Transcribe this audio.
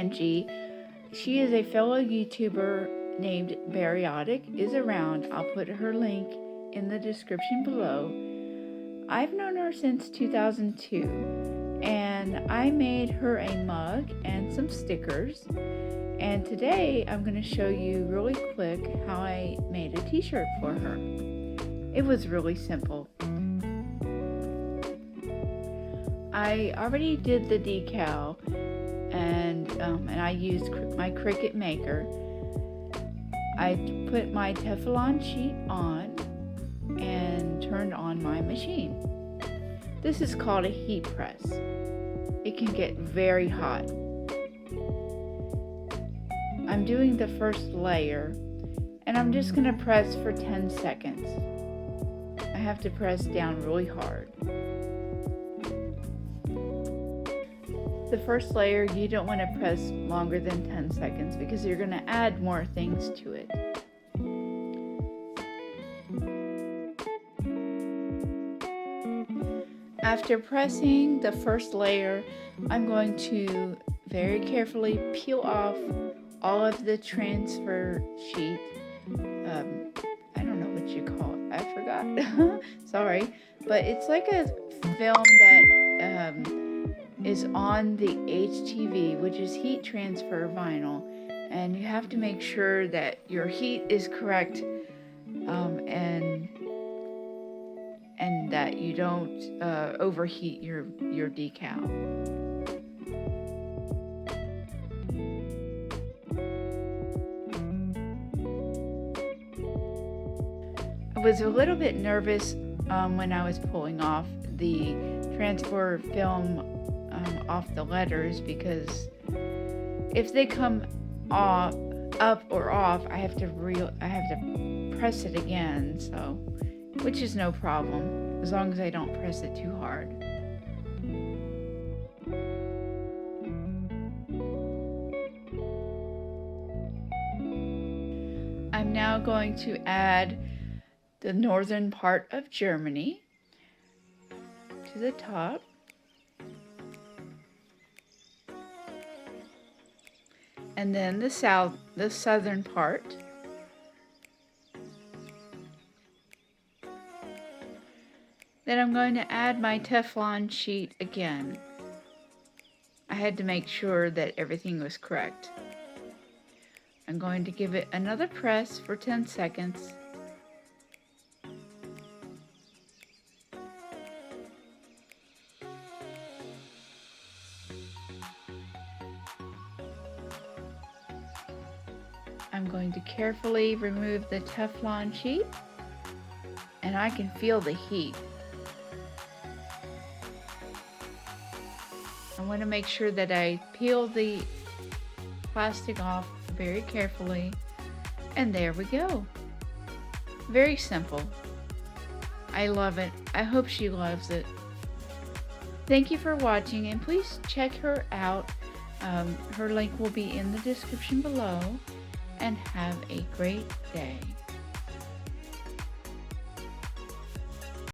Angie. She is a fellow YouTuber named Barriottic, is around. I'll put her link in the description below. I've known her since 2002, and I made her a mug and some stickers. And today I'm going to show you really quick how I made a t-shirt for her. It was really simple. I already did the decal, and I used my Cricut maker. I put my Teflon sheet on and turned on my machine. This is called a heat press. It can get very hot. I'm doing the first layer, and I'm just going to press for 10 seconds. I have to press down really hard. The first layer, you don't want to press longer than 10 seconds because you're going to add more things to it. After pressing the first layer, I'm going to very carefully peel off all of the transfer sheet. I don't know what you call it. I forgot. Sorry. But it's like a film that is on the HTV, which is heat transfer vinyl. And you have to make sure that your heat is correct and that you don't overheat your decal. I was a little bit nervous when I was pulling off the transfer film off the letters, because if they come off, up or off, I have to press it again. So, which is no problem as long as I don't press it too hard. I'm now going to add the northern part of Germany to the top. And then the southern part. Then I'm going to add my Teflon sheet again. I had to make sure that everything was correct. I'm going to give it another press for 10 seconds. I'm going to carefully remove the Teflon sheet, and I can feel the heat. I want to make sure that I peel the plastic off very carefully, and there we go. Very simple. I love it. I hope she loves it. Thank you for watching, and please check her out. Her link will be in the description below, and have a great day.